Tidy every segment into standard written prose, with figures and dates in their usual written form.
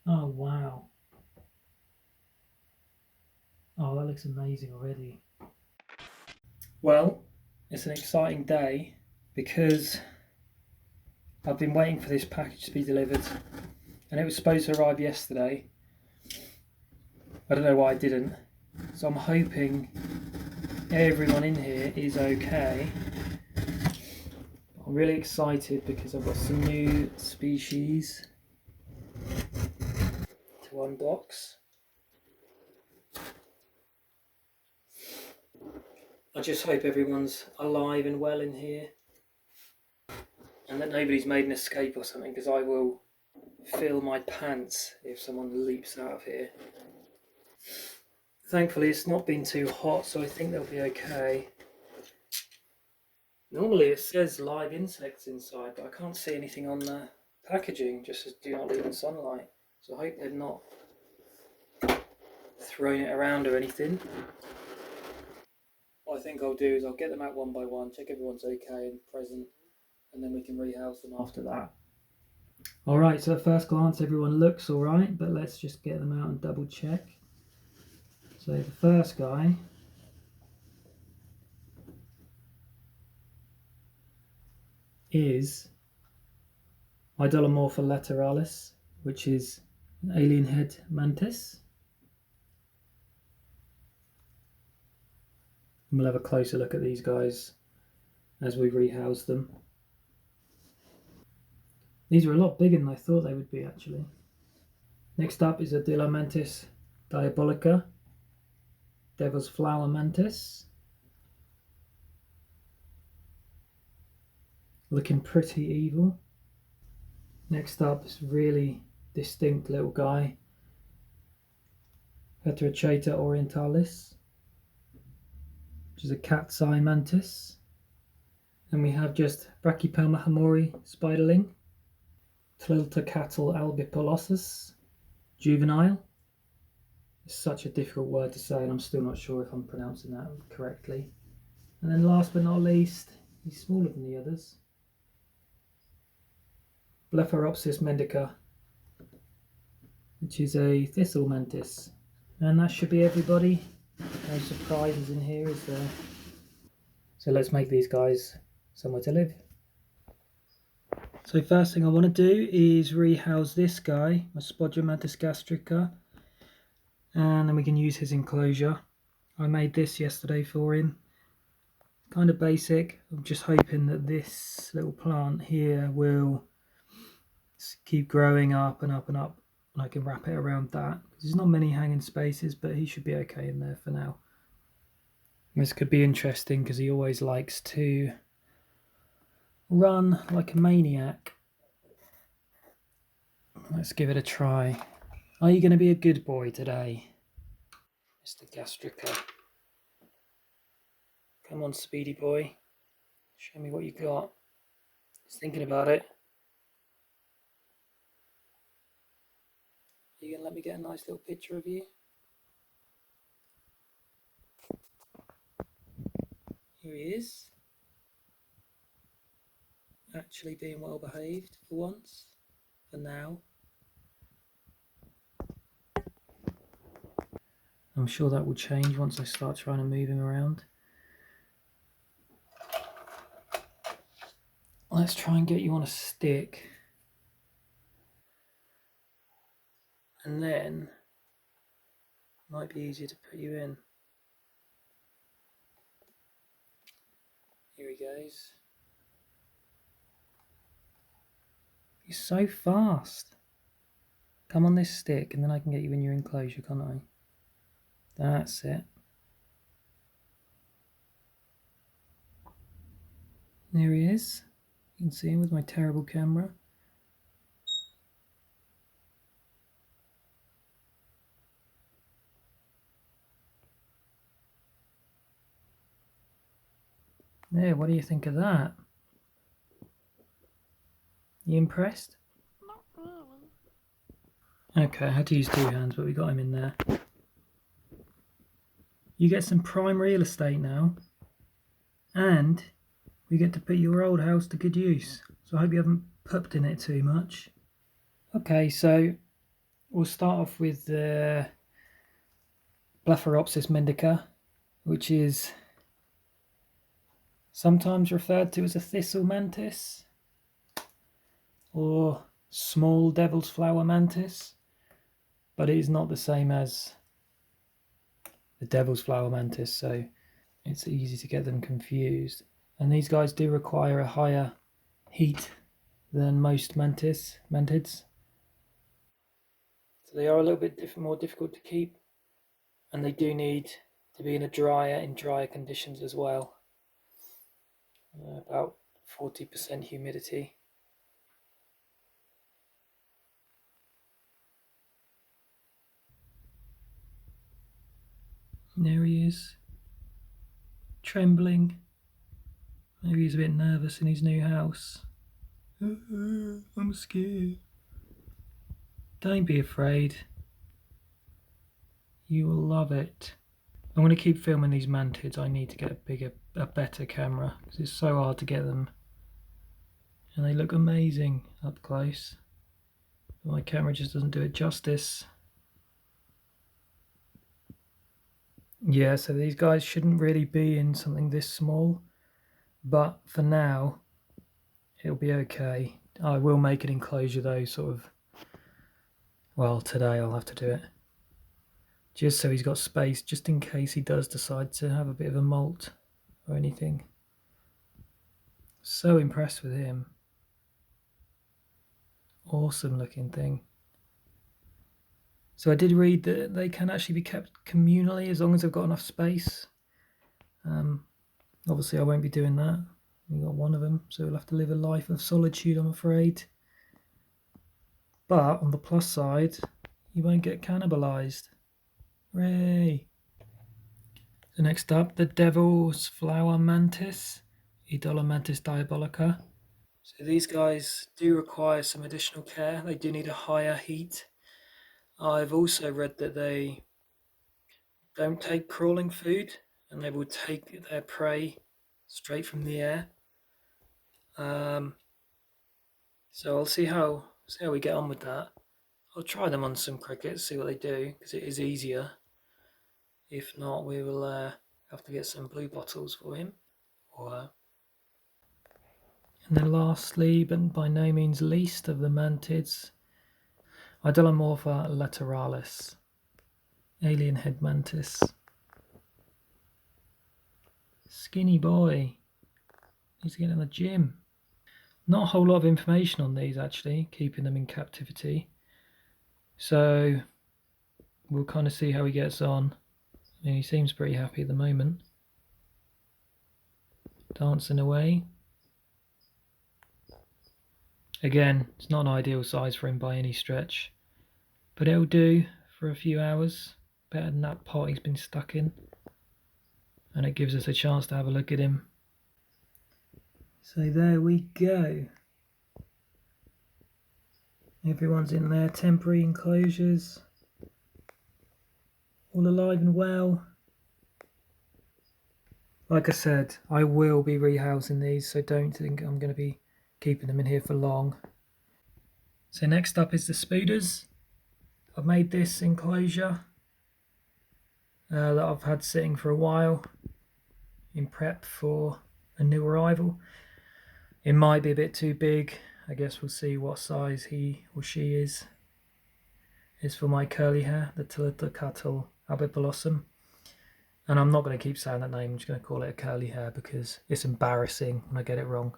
Oh wow. Oh, that looks amazing already. Well, it's an exciting day because I've been waiting for this package to be delivered and it was supposed to arrive yesterday. I don't know why it didn't. So I'm hoping everyone in here is okay. I'm really excited because I've got some new species to unbox. I just hope everyone's alive and well in here and that nobody's made an escape or something, because I will fill my pants if someone leaps out of here. Thankfully it's not been too hot, so I think they'll be okay. Normally it says live insects inside, but I can't see anything on the packaging, just says do not leave in sunlight. So I hope they've not thrown it around or anything. What I think I'll do is I'll get them out one by one, check everyone's okay and present, and then we can rehouse them after that. Alright, so at first glance everyone looks alright, but let's just get them out and double check. So the first guy is Idolomorpha lateralis, which is an alien head mantis. And we'll have a closer look at these guys as we rehouse them. These are a lot bigger than I thought they would be, actually. Next up is Idolomantis diabolica, Devil's Flower Mantis. Looking pretty evil. Next up is really distinct little guy, Heterochaeta orientalis, which is a cat's eye mantis. And we have just Brachypelma hamorii spiderling, Tliltocatl albipolosus, juvenile. It's such a difficult word to say, and I'm still not sure if I'm pronouncing that correctly. And then last but not least, he's smaller than the others, Blepharopsis mendica, which is a Thistle Mantis. And that should be everybody. No surprises in here, is there? So let's make these guys somewhere to live. So first thing I want to do is rehouse this guy, my Mantis gastrica, and then we can use his enclosure. I made this yesterday for him. Kind of basic. I'm just hoping that this little plant here will keep growing up and up and up, and I can wrap it around that. There's not many hanging spaces, but he should be okay in there for now. This could be interesting because he always likes to run like a maniac. Let's give it a try. Are you going to be a good boy today, Mr. Gastrica? Come on, speedy boy. Show me what you got. He's thinking about it. Are you going to let me get a nice little picture of you? Here he is. Actually being well behaved for once. For now. I'm sure that will change once I start trying to move him around. Let's try and get you on a stick. And then it might be easier to put you in. Here he goes. He's so fast. Come on this stick and then I can get you in your enclosure, can't I? That's it. There he is. You can see him with my terrible camera. There, what do you think of that? You impressed? Not really. Okay, I had to use two hands, but we got him in there. You get some prime real estate now, and we get to put your old house to good use. So I hope you haven't pooped in it too much. Okay, so we'll start off with the Blepharopsis mendica, which is sometimes referred to as a Thistle Mantis or small devil's flower mantis, but it is not the same as the devil's flower mantis, so it's easy to get them confused. And these guys do require a higher heat than most mantids, so they are a little bit more difficult to keep, and they do need to be in drier conditions as well. About 40% humidity. And there he is, trembling. Maybe he's a bit nervous in his new house. I'm scared. Don't be afraid. You will love it. I'm going to keep filming these mantids. I need to get a better camera because it's so hard to get them. And they look amazing up close. My camera just doesn't do it justice. Yeah, so these guys shouldn't really be in something this small, but for now it'll be okay. I will make an enclosure though, sort of, well, today I'll have to do it, just so he's got space, just in case he does decide to have a bit of a molt or anything. So impressed with him. Awesome looking thing. So I did read that they can actually be kept communally as long as they've got enough space. Obviously I won't be doing that. We got one of them, so we'll have to live a life of solitude, I'm afraid. But on the plus side, you won't get cannibalized. Hooray! So next up, the Devil's Flower Mantis, Idolomantis diabolica. So these guys do require some additional care. They do need a higher heat. I've also read that they don't take crawling food, and they will take their prey straight from the air. So I'll see how we get on with that. I'll try them on some crickets, see what they do, because it is easier. If not, we will have to get some blue bottles for him. And then lastly, but by no means least of the mantids, Idolomorpha lateralis, alien head mantis. Skinny boy, needs to get in the gym. Not a whole lot of information on these actually, keeping them in captivity. So we'll kind of see how he gets on. I mean, he seems pretty happy at the moment. Dancing away. Again, it's not an ideal size for him by any stretch, but it'll do for a few hours. Better than that pot he's been stuck in. And it gives us a chance to have a look at him. So there we go. Everyone's in their temporary enclosures, all alive and well. Like I said, I will be rehousing these, so don't think I'm going to be keeping them in here for long. So next up is the spooders. I've made this enclosure that I've had sitting for a while in prep for a new arrival. It might be a bit too big. I guess we'll see what size he or she is. It's for my curly hair, the Tliltocatl albipolosus. And I'm not going to keep saying that name, I'm just going to call it a curly hair because it's embarrassing when I get it wrong.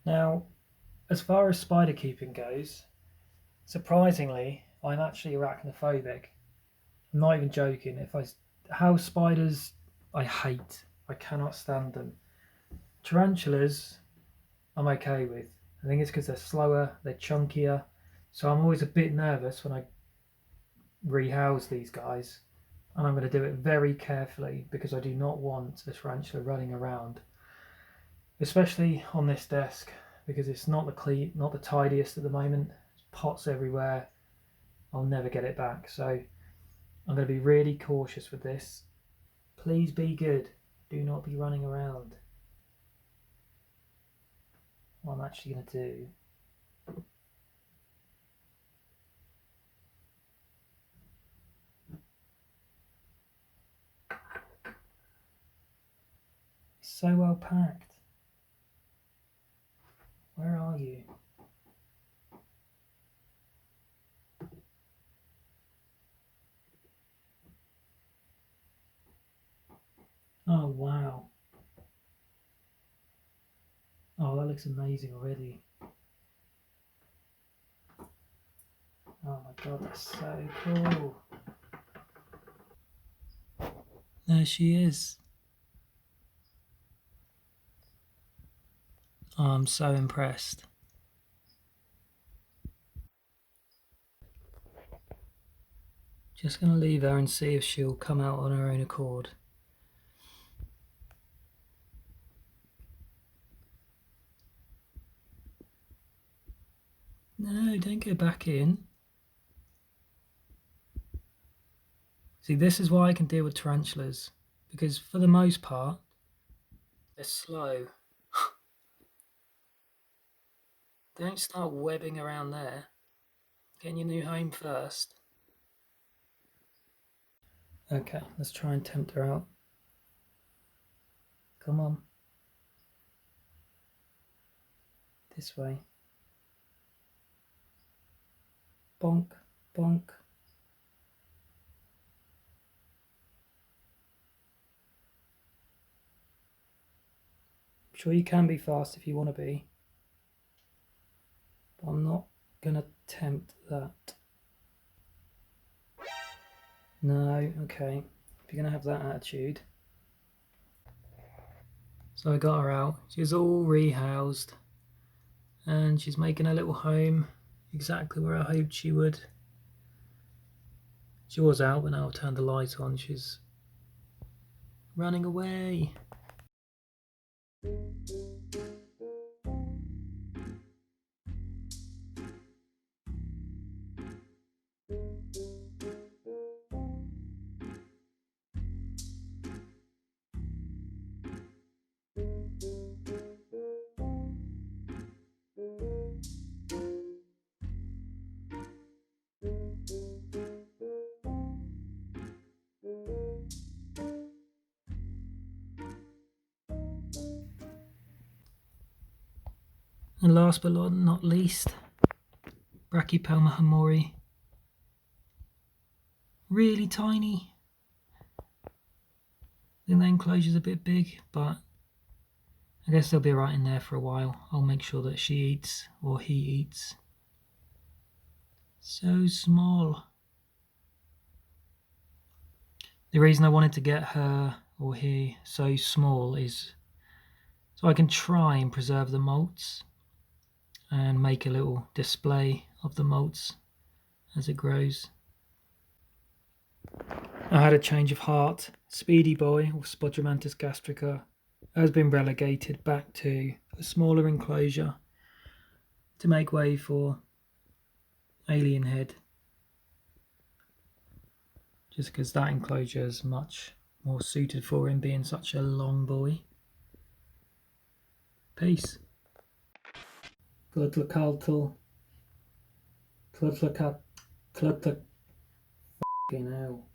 Now, as far as spider keeping goes, surprisingly, I'm actually arachnophobic. I'm not even joking. House spiders, I hate. I cannot stand them. Tarantulas, I'm okay with. I think it's because they're slower, they're chunkier. So I'm always a bit nervous when I rehouse these guys. And I'm going to do it very carefully because I do not want a tarantula running around. Especially on this desk because it's not the tidiest at the moment. There's pots everywhere. I'll never get it back. So I'm going to be really cautious with this. Please be good. Do not be running around. What I'm actually going to do so well packed. Where are you? Oh wow. Oh, that looks amazing already. Oh my god, that's so cool. There she is. Oh, I'm so impressed. Just going to leave her and see if she'll come out on her own accord. No, don't go back in. See, this is why I can deal with tarantulas, because for the most part, they're slow. Don't start webbing around there. Get in your new home first. Okay, let's try and tempt her out. Come on. This way. Bonk, bonk. I'm sure you can be fast if you want to be, but I'm not going to tempt that. No, okay. If you're going to have that attitude. So I got her out. She's all rehoused. And she's making a little home exactly where I hoped she would. She was out, but now I've turned the light on. She's running away. And last but not least, Brachypelma hamorii. Really tiny. I think the enclosure's a bit big, but I guess they'll be right in there for a while. I'll make sure that she eats, or he eats. So small. The reason I wanted to get her, or he, so small is so I can try and preserve the molts and make a little display of the molts as it grows. I had a change of heart. Speedy Boy, or Spodromantis gastrica, has been relegated back to a smaller enclosure to make way for Alien Head, just because that enclosure is much more suited for him being such a long boy. Peace. Tliltocatl. Tliltocatl. Tliltocatl. Fucking hell.